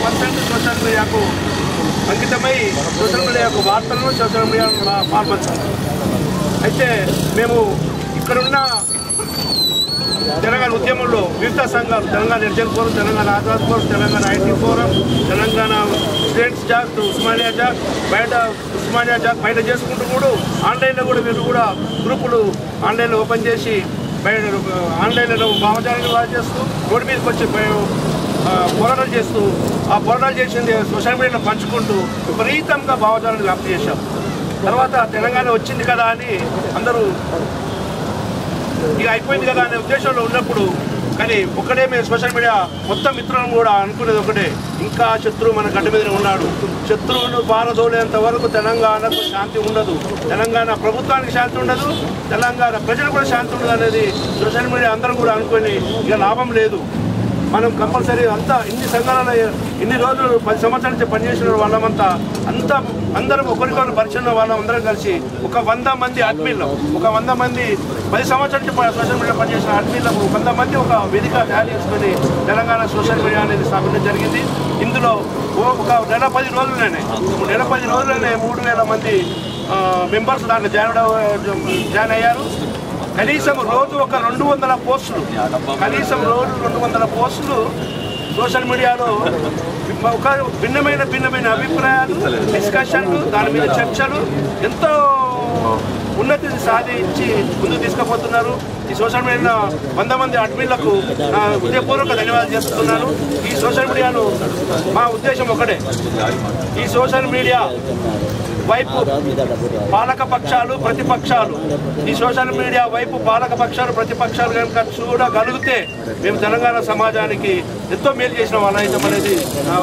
100% social మీడియాకు అంకితమై social media యొక్క వార్తలను సోషల్ మీడియాను పాల్పంచుకుంటాం. అయితే మేము ఇక్కడున్న తెలంగాణ ఉద్యమంలో వివిధ సంఘాలు తెలంగాణ ఎడ్జన్ forum, Telangana Azad forum, Telangana IT forum, Telangana students JAC, Osmania JAC, బయట ఉస్మానియా జాక్ బయట చేసుకుంటూ కూడా ఆన్లైన్లో కూడా వీళ్ళు కూడా గ్రూపులు ఆన్లైన్లో ఓపెన్ చేసి బయట ఆన్లైన్లో భావజాలను వారు చేస్తూ రోడ్డు మీదకి వచ్చి పోరాటాలు చేస్తూ ఆ పోరాటాలు చేసింది సోషల్ మీడియాలో పంచుకుంటూ విపరీతంగా భావజాలను వ్యాప్తి చేశాం. తర్వాత తెలంగాణ వచ్చింది కదా అని అందరూ ఇక అయిపోయింది కదా అనే ఉద్దేశంలో ఉన్నప్పుడు కానీ ఒకటే మేము సోషల్ మీడియా మొత్తం మిత్రులను కూడా అనుకునేది ఒకటే, ఇంకా శత్రువు మన గడ్డ మీద ఉన్నాడు, శత్రువును పారదోలేంత వరకు తెలంగాణకు శాంతి ఉండదు, తెలంగాణ ప్రభుత్వానికి శాంతి ఉండదు, తెలంగాణ ప్రజలు కూడా శాంతి ఉండదు అనేది సోషల్ మీడియా అందరూ కూడా అనుకొని ఇక లాభం లేదు. మనం కంపల్సరీ అంతా ఇన్ని సంఘాలలో ఇన్ని రోజులు 10 సంవత్సరాల నుంచి పనిచేసిన వాళ్ళమంతా అందరం ఒకరికొకరు పరిచయం వాళ్ళం అందరం కలిసి ఒక 100 మంది అడ్మిన్లు, ఒక 100 మంది 10 సంవత్సరాల నుంచి సోషల్ మీడియా పనిచేసిన అడ్మిన్లకు 100 మంది ఒక వేదిక తయారు చేసుకొని తెలంగాణ సోషల్ మీడియా అనేది స్థాపించడం జరిగింది. ఇందులో ఒక నెల 10 రోజుల్లోనే 3,000 మంది మెంబర్స్ దాంట్లో జాయిన్ అయ్యారు. కనీసం రోజు ఒక 200 పోస్టులు, కనీసం రోజు 200 పోస్టులు సోషల్ మీడియాలో ఒక భిన్నమైన అభిప్రాయాలు, డిస్కషన్లు, దాని మీద చర్చలు ఎంతో ఉన్నతిని సాధించి ముందుకు తీసుకుపోతున్నారు. ఈ సోషల్ మీడియా 100 మంది అడ్మిన్లకు నా హృదయపూర్వక ధన్యవాదాలు చేస్తున్నాను. ఈ సోషల్ మీడియాను మా ఉద్దేశం ఒకటే, ఈ సోషల్ మీడియా వైపు పాలక పక్షాలు ప్రతిపక్షాలు, ఈ సోషల్ మీడియా వైపు పాలక పక్షాలు ప్రతిపక్షాలు కనుక చూడగలిగితే మేము తెలంగాణ సమాజానికి ఎంతో మేలు చేసిన వాళ్ళ అనేది నా